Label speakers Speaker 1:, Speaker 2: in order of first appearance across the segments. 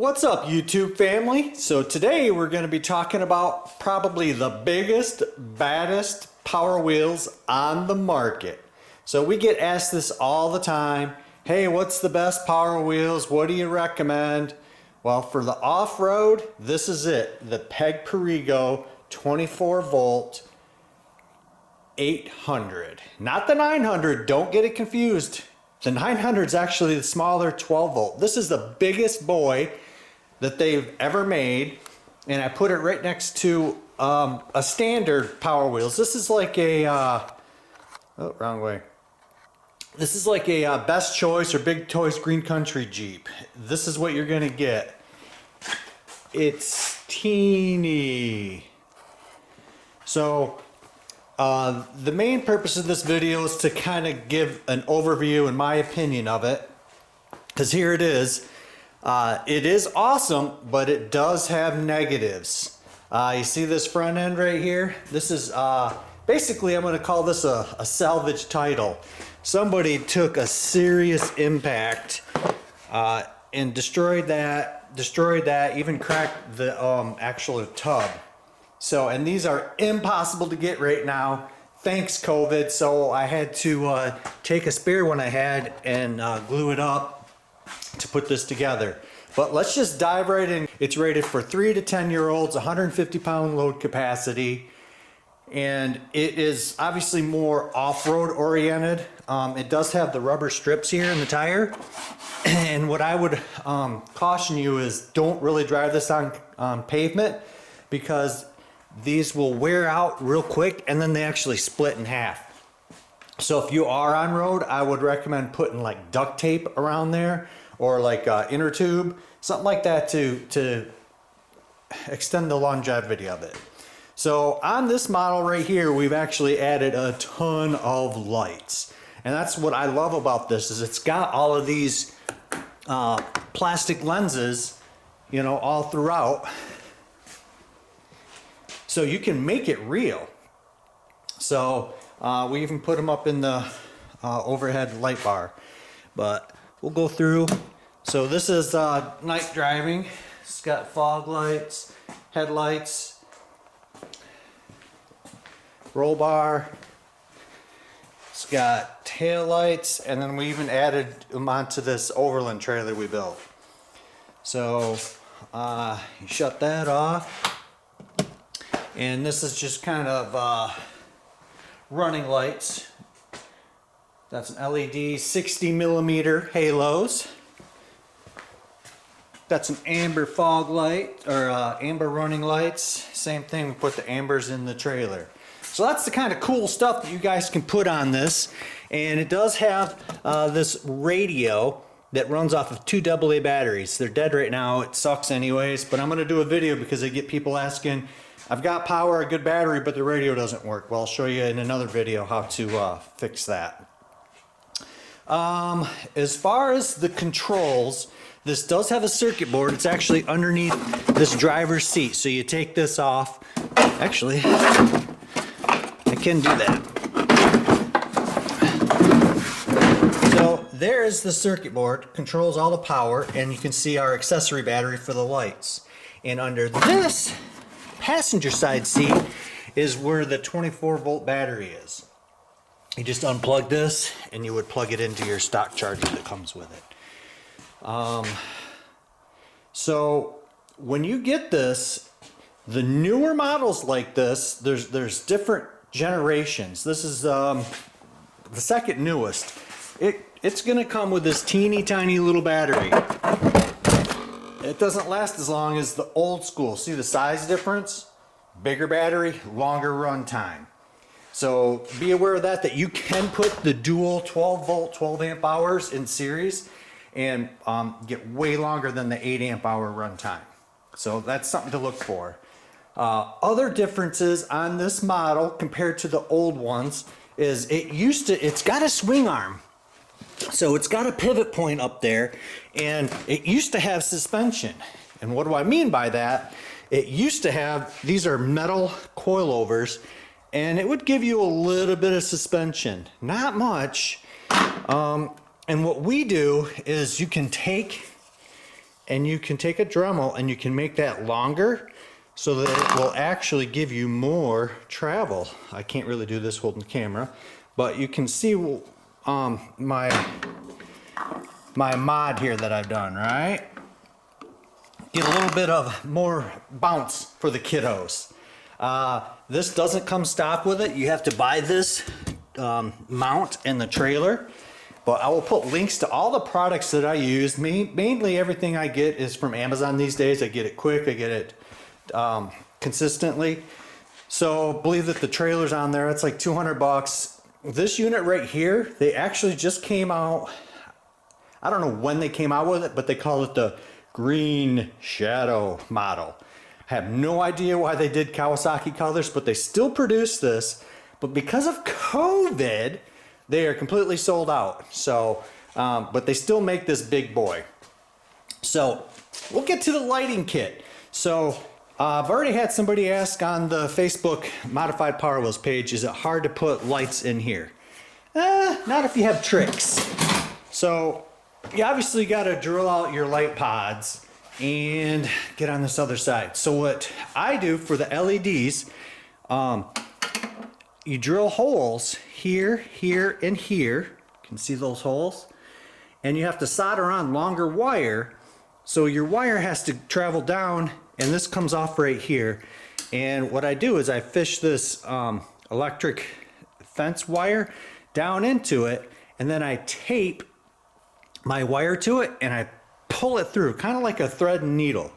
Speaker 1: What's up, YouTube family? So today we're going to be talking about probably the biggest, baddest power wheels on the market. So we get asked this all the time. Hey, what's the best power wheels? What do you recommend? Well, for the off-road, this is it. The Peg Perego 24 volt 800. Not the 900, don't get it confused. The 900 is actually the smaller 12 volt. This is the biggest boy that they've ever made, and I put it right next to a standard Power Wheels. This is like a oh, wrong way. This is like a Best Choice or Big Toys Green Country Jeep. This is what you're gonna get. It's teeny. So the main purpose of this video is to kind of give an overview and my opinion of it, because here it is. It is awesome, but it does have negatives. You see this front end right here? This is basically, I'm going to call this a salvage title. Somebody took a serious impact and destroyed that, even cracked the actual tub. So, and these are impossible to get right now, thanks COVID. So I had to take a spare one I had and glue it up to put this together. But let's just dive right in. It's rated for 3 to 10-year-olds, 150-pound load capacity, and it is obviously more off-road oriented. It does have the rubber strips here in the tire, and what I would caution you is don't really drive this on pavement, because these will wear out real quick and then they actually split in half. So if you are on road, I would recommend putting like duct tape around there, or like inner tube, something like that to extend the longevity of it. So on this model right here, we've actually added a ton of lights. And that's what I love about this, is it's got all of these plastic lenses, you know, all throughout. So you can make it real. So we even put them up in the overhead light bar. But we'll go through. So this is night driving. It's got fog lights, headlights, roll bar. It's got tail lights, and then we even added them onto this Overland trailer we built. So you shut that off. And this is just kind of running lights. That's an LED 60mm halos. Got some amber fog light, or amber running lights. Same thing, we put the ambers in the trailer. So that's the kind of cool stuff that you guys can put on this. And it does have this radio that runs off of 2 AA batteries. They're dead right now, it sucks anyways, but I'm gonna do a video because I get people asking, I've got power, a good battery, but the radio doesn't work. Well, I'll show you in another video how to fix that. As far as the controls, this does have a circuit board. It's actually underneath this driver's seat. So you take this off. Actually, I can do that. So there's the circuit board, controls all the power, and you can see our accessory battery for the lights. And under this passenger side seat is where the 24 volt battery is. You just unplug this and you would plug it into your stock charger that comes with it. So when you get this, the newer models like this, there's different generations. This is the second newest. It's gonna come with this teeny tiny little battery. It doesn't last as long as the old school. See the size difference? Bigger battery, longer run time. So be aware of that you can put the dual 12 volt, 12 amp hours in series and get way longer than the 8 amp hour run time. So that's something to look for. Other differences on this model compared to the old ones is it's got a swing arm. So it's got a pivot point up there, and it used to have suspension. And what do I mean by that? It used to have, these are metal coilovers, and it would give you a little bit of suspension, not much. And what we do is you can take and you can take a Dremel and you can make that longer so that it will actually give you more travel. I can't really do this holding the camera, but you can see my mod here that I've done, right? Get a little bit of more bounce for the kiddos. This doesn't come stock with it. You have to buy this mount in the trailer, but I will put links to all the products that I use. Mainly everything I get is from Amazon these days. I get it quick, I get it consistently. So believe that the trailer's on there. It's like 200 bucks. This unit right here, they actually just came out. I don't know when they came out with it, but they call it the Green Shadow model. I have no idea why they did Kawasaki colors, but they still produce this. But because of COVID, they are completely sold out. So, but they still make this big boy. So we'll get to the lighting kit. So I've already had somebody ask on the Facebook Modified Power Wheels page, is it hard to put lights in here? Not if you have tricks. So you obviously got to drill out your light pods and get on this other side. So what I do for the LEDs, you drill holes here, here, and here. You can see those holes. And you have to solder on longer wire. So your wire has to travel down, and this comes off right here. And what I do is I fish this electric fence wire down into it, and then I tape my wire to it and I pull it through, kind of like a thread and needle.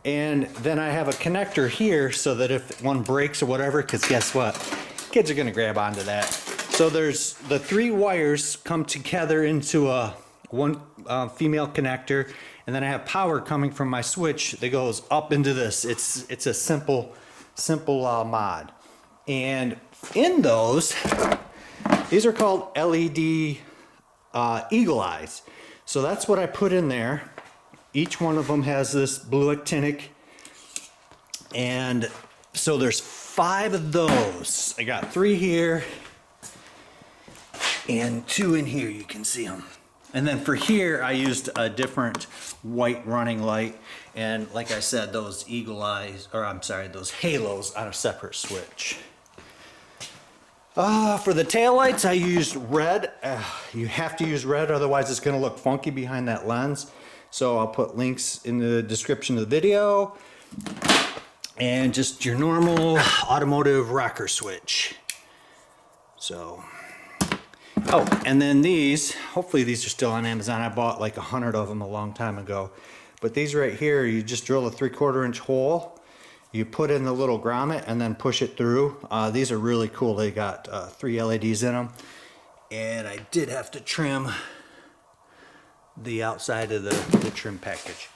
Speaker 1: And then I have a connector here so that if one breaks or whatever, because guess what? Kids are gonna grab onto that. So there's the 3 wires come together into one female connector, and then I have power coming from my switch that goes up into this. It's a simple mod. And in those, these are called LED eagle eyes. So that's what I put in there. Each one of them has this blue actinic. And so there's 5 of those. I got 3 here and 2 in here, you can see them. And then for here, I used a different white running light. And like I said, those eagle eyes, or I'm sorry, those halos on a separate switch. For the taillights, I used red. You have to use red, otherwise it's going to look funky behind that lens. So I'll put links in the description of the video. And just your normal automotive rocker switch. So, oh, and then these, hopefully these are still on Amazon. I bought like 100 of them a long time ago. But these right here, you just drill a 3/4 inch hole. You put in the little grommet and then push it through. These are really cool. They got 3 LEDs in them. And I did have to trim the outside of the trim package.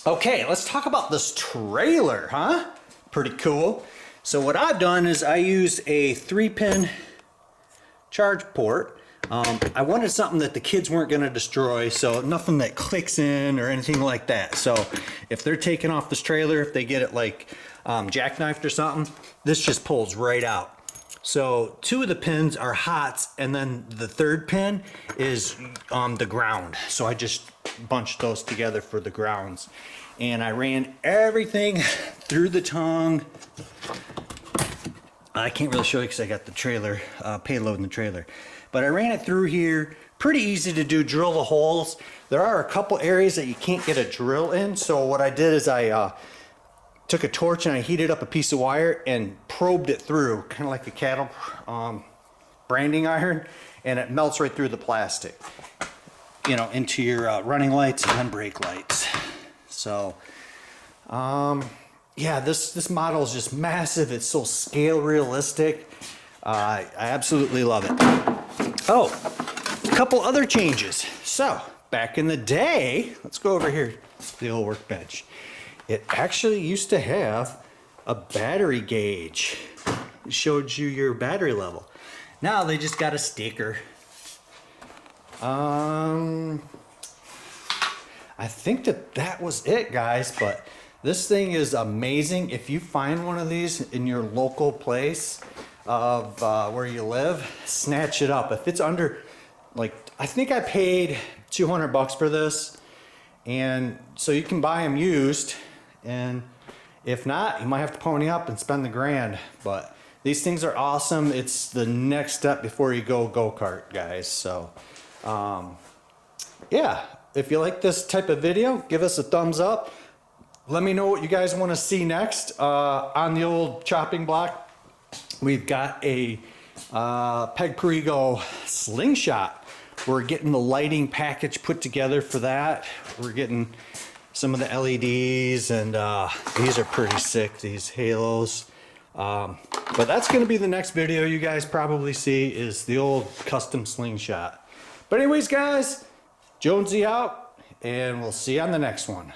Speaker 1: Okay, let's talk about this trailer, huh? Pretty cool. So what I've done is I used a 3-pin charge port. I wanted something that the kids weren't going to destroy, so nothing that clicks in or anything like that. So if they're taking off this trailer, if they get it like jackknifed or something, this just pulls right out. So 2 of the pins are hots, and then the 3rd pin is the ground. So I just bunched those together for the grounds. And I ran everything through the tongue. I can't really show you because I got the trailer, payload in the trailer. But I ran it through here. Pretty easy to do, drill the holes. There are a couple areas that you can't get a drill in. So what I did is I took a torch and I heated up a piece of wire and probed it through, kind of like a cattle branding iron, and it melts right through the plastic, you know, into your running lights and then brake lights. So, yeah, this model is just massive. It's so scale realistic. I absolutely love it. Oh, a couple other changes. So, back in the day, let's go over here to the old workbench. It actually used to have a battery gauge. It showed you your battery level. Now they just got a sticker. I think that was it, guys, but this thing is amazing. If you find one of these in your local place of where you live, snatch it up. If it's under, like, I think I paid 200 bucks for this, And so you can buy them used, and if not, you might have to pony up and spend the grand. But these things are awesome. It's the next step before you go-kart, guys. So yeah, if you like this type of video, give us a thumbs up. Let me know what you guys want to see next. On the old chopping block, we've got a Peg Perego slingshot. We're getting the lighting package put together for that. We're getting some of the LEDs, and these are pretty sick, these halos. But that's going to be the next video you guys probably see, is the old custom slingshot. But anyways, guys, Jonesy out, and we'll see you on the next one.